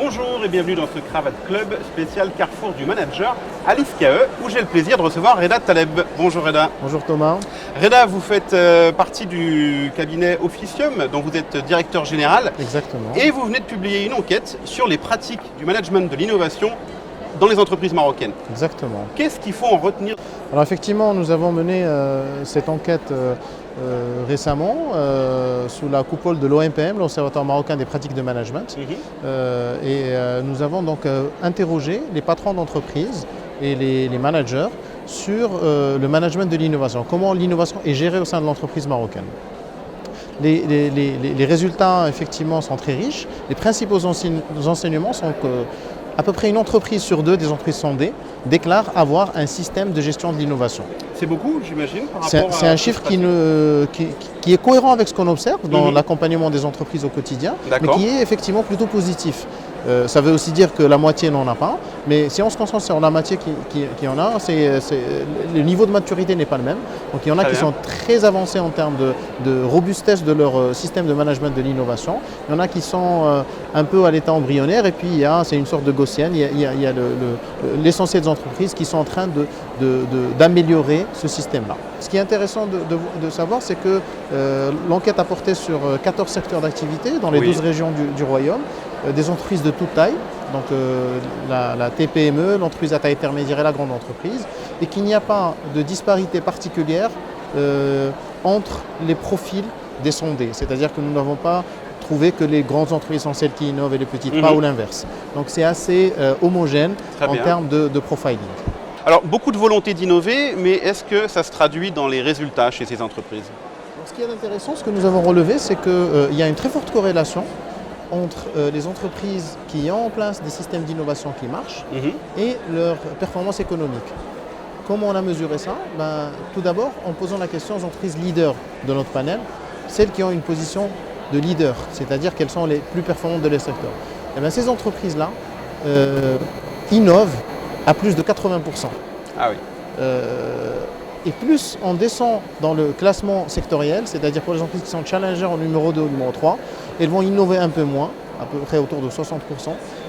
Bonjour et bienvenue dans ce Cravate Club spécial Carrefour du Manager à l'IFCAE où j'ai le plaisir de recevoir Reda Taleb. Bonjour Reda. Bonjour Thomas. Reda, vous faites partie du cabinet Officium dont vous êtes directeur général. Exactement. Et vous venez de publier une enquête sur les pratiques du management de l'innovation dans les entreprises marocaines. Exactement. Qu'est-ce qu'il faut en retenir? Alors effectivement, nous avons mené cette enquête récemment sous la coupole de l'OMPM, l'Observatoire marocain des pratiques de management. Nous avons donc interrogé les patrons d'entreprise et les managers sur le management de l'innovation, comment l'innovation est gérée au sein de l'entreprise marocaine. Les résultats effectivement sont très riches. Les principaux enseignements sont que à peu près une entreprise sur deux des entreprises sondées déclare avoir un système de gestion de l'innovation. C'est beaucoup, j'imagine, par rapport à... C'est un chiffre qui est cohérent avec ce qu'on observe dans l'accompagnement des entreprises au quotidien, mais qui est effectivement plutôt positif. Ça veut aussi dire que la moitié n'en a pas, mais si on se concentre sur la moitié qui en a, le niveau de maturité n'est pas le même. Donc il y en a qui sont très avancés en termes de robustesse de leur système de management de l'innovation. Il y en a qui sont un peu à l'état embryonnaire, et puis c'est une sorte de gaussienne. Il y a l'essentiel des entreprises qui sont en train d'améliorer ce système-là. Ce qui est intéressant de savoir, c'est que l'enquête a porté sur 14 secteurs d'activité dans les 12 régions du Royaume, des entreprises de toute taille, donc la TPME, l'entreprise à taille intermédiaire et la grande entreprise, et qu'il n'y a pas de disparité particulière entre les profils des sondés. C'est-à-dire que nous n'avons pas trouvé que les grandes entreprises sont celles qui innovent et les petites pas, ou l'inverse. Donc c'est assez homogène en termes de profiling. Alors, beaucoup de volonté d'innover, mais est-ce que ça se traduit dans les résultats chez ces entreprises? Alors, ce qui est intéressant, ce que nous avons relevé, c'est qu'il y a une très forte corrélation entre les entreprises qui ont en place des systèmes d'innovation qui marchent et leur performance économique. Comment on a mesuré ça? Tout d'abord, en posant la question aux entreprises leaders de notre panel, celles qui ont une position de leader, c'est-à-dire qu'elles sont les plus performantes de leur secteur. Ces entreprises-là innovent à plus de 80%. Ah oui. Et plus on descend dans le classement sectoriel, c'est-à-dire pour les entreprises qui sont challengers en numéro 2 ou numéro 3, elles vont innover un peu moins, à peu près autour de 60%.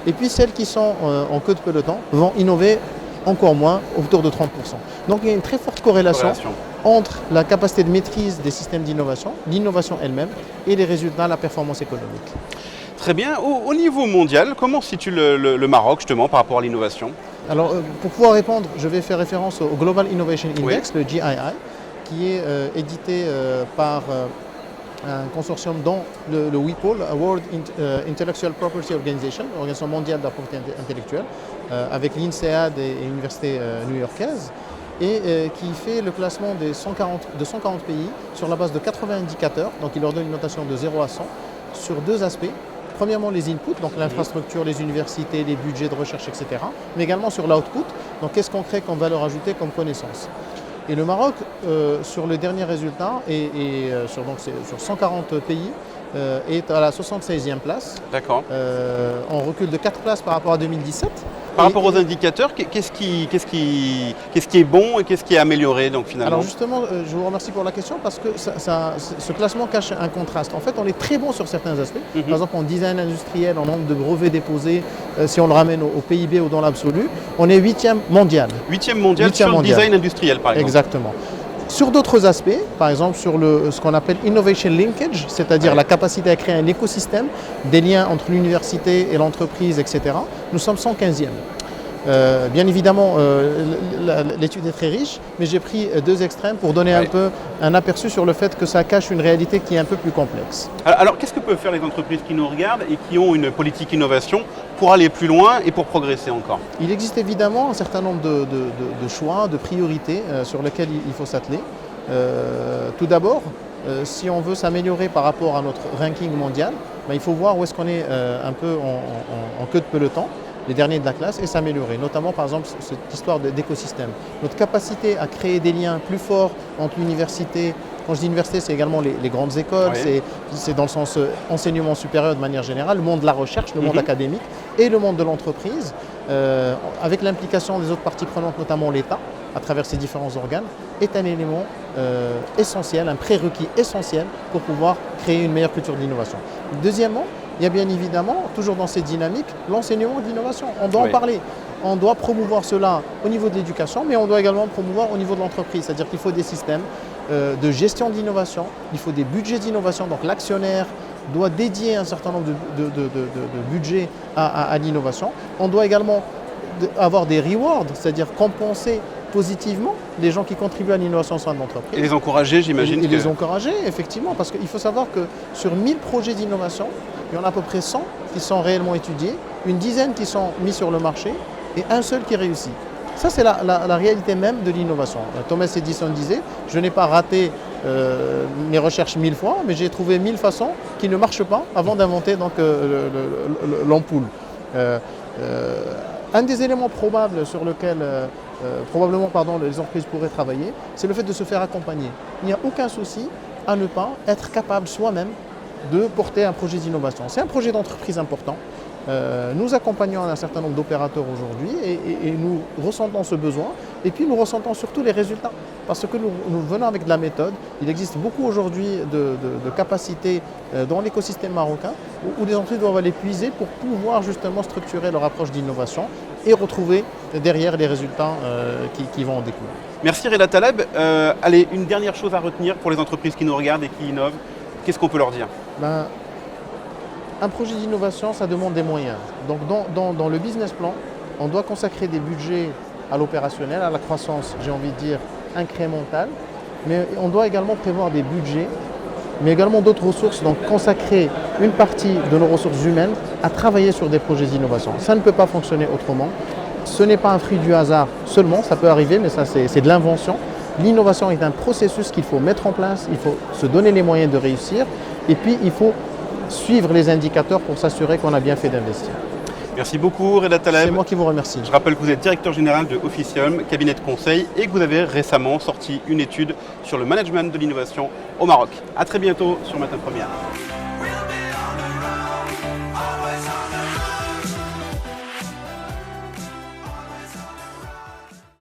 Et puis celles qui sont en queue de peloton vont innover encore moins, autour de 30%. Donc il y a une très forte corrélation entre la capacité de maîtrise des systèmes d'innovation, l'innovation elle-même, et les résultats, la performance économique. Très bien. Au niveau mondial, comment se situe le Maroc justement par rapport à l'innovation? Alors, pour pouvoir répondre, je vais faire référence au Global Innovation Index, le GII, qui est édité par un consortium dont le WIPO, la World Intellectual Property Organization, l'Organisation mondiale de la propriété intellectuelle, avec l'INSEAD et l'Université new-yorkaise, et qui fait le classement de 140 pays sur la base de 80 indicateurs. Donc, il leur donne une notation de 0 à 100 sur deux aspects. Premièrement, les inputs, donc l'infrastructure, les universités, les budgets de recherche, etc. Mais également sur l'output, donc qu'est-ce qu'on crée comme valeur ajoutée, comme connaissance. Et le Maroc, sur le dernier résultat, sur 140 pays, est à la 76e place. D'accord. On recule de 4 places par rapport à 2017. Par rapport aux indicateurs, qu'est-ce qui est bon et qu'est-ce qui est amélioré donc finalement? Alors justement, je vous remercie pour la question parce que ce classement cache un contraste. En fait, on est très bon sur certains aspects. Par exemple, en design industriel, en nombre de brevets déposés, si on le ramène au PIB ou dans l'absolu, on est 8e mondial. 8e mondial sur le design industriel, par exemple. Exactement. Sur d'autres aspects, par exemple sur ce qu'on appelle Innovation Linkage, c'est-à-dire la capacité à créer un écosystème, des liens entre l'université et l'entreprise, etc., nous sommes 115e. Bien évidemment, l'étude est très riche, mais j'ai pris deux extrêmes pour donner un peu un aperçu sur le fait que ça cache une réalité qui est un peu plus complexe. Alors, qu'est-ce que peuvent faire les entreprises qui nous regardent et qui ont une politique innovation pour aller plus loin et pour progresser encore? Il existe évidemment un certain nombre de choix, de priorités sur lesquels il faut s'atteler. Tout d'abord, si on veut s'améliorer par rapport à notre ranking mondial, il faut voir où est-ce qu'on est un peu en queue de peloton, les derniers de la classe, et s'améliorer, notamment par exemple cette histoire d'écosystème. Notre capacité à créer des liens plus forts entre l'université, quand je dis université, c'est également les grandes écoles, c'est dans le sens enseignement supérieur de manière générale, le monde de la recherche, le monde académique et le monde de l'entreprise, avec l'implication des autres parties prenantes, notamment l'État, à travers ces différents organes, est un élément essentiel, un prérequis essentiel pour pouvoir créer une meilleure culture de l'innovation. Deuxièmement, il y a bien évidemment, toujours dans cette dynamique, l'enseignement de l'innovation. On doit en parler. On doit promouvoir cela au niveau de l'éducation, mais on doit également le promouvoir au niveau de l'entreprise. C'est-à-dire qu'il faut des systèmes de gestion d'innovation, il faut des budgets d'innovation. Donc l'actionnaire doit dédier un certain nombre de budgets à l'innovation. On doit également avoir des rewards, c'est-à-dire compenser positivement les gens qui contribuent à l'innovation au sein de l'entreprise. Et les encourager, j'imagine. Et les encourager, effectivement, parce qu'il faut savoir que sur 1000 projets d'innovation, il y en a à peu près 100 qui sont réellement étudiés, une dizaine qui sont mis sur le marché et un seul qui réussit. Ça, c'est la réalité même de l'innovation. Thomas Edison disait, je n'ai pas raté mes recherches 1000 fois, mais j'ai trouvé 1000 façons qui ne marchent pas avant d'inventer l'ampoule. Un des éléments probables sur lequel probablement les entreprises pourraient travailler, c'est le fait de se faire accompagner. Il n'y a aucun souci à ne pas être capable soi-même de porter un projet d'innovation. C'est un projet d'entreprise important. Nous accompagnons un certain nombre d'opérateurs aujourd'hui et nous ressentons ce besoin et puis nous ressentons surtout les résultats parce que nous venons avec de la méthode. Il existe beaucoup aujourd'hui de capacités dans l'écosystème marocain où les entreprises doivent aller puiser pour pouvoir justement structurer leur approche d'innovation et retrouver derrière les résultats qui vont en découler. Merci Reda Taleb. Allez, une dernière chose à retenir pour les entreprises qui nous regardent et qui innovent. Qu'est-ce qu'on peut leur dire? Un projet d'innovation, ça demande des moyens. Donc dans le business plan, on doit consacrer des budgets à l'opérationnel, à la croissance, j'ai envie de dire, incrémentale. Mais on doit également prévoir des budgets, mais également d'autres ressources, donc consacrer une partie de nos ressources humaines à travailler sur des projets d'innovation. Ça ne peut pas fonctionner autrement. Ce n'est pas un fruit du hasard seulement, ça peut arriver, mais ça c'est de l'invention. L'innovation est un processus qu'il faut mettre en place, il faut se donner les moyens de réussir, et puis il faut suivre les indicateurs pour s'assurer qu'on a bien fait d'investir. Merci beaucoup Reda Taleb. C'est moi qui vous remercie. Je rappelle que vous êtes directeur général de Officium, cabinet de conseil, et que vous avez récemment sorti une étude sur le management de l'innovation au Maroc. À très bientôt sur Matin Première.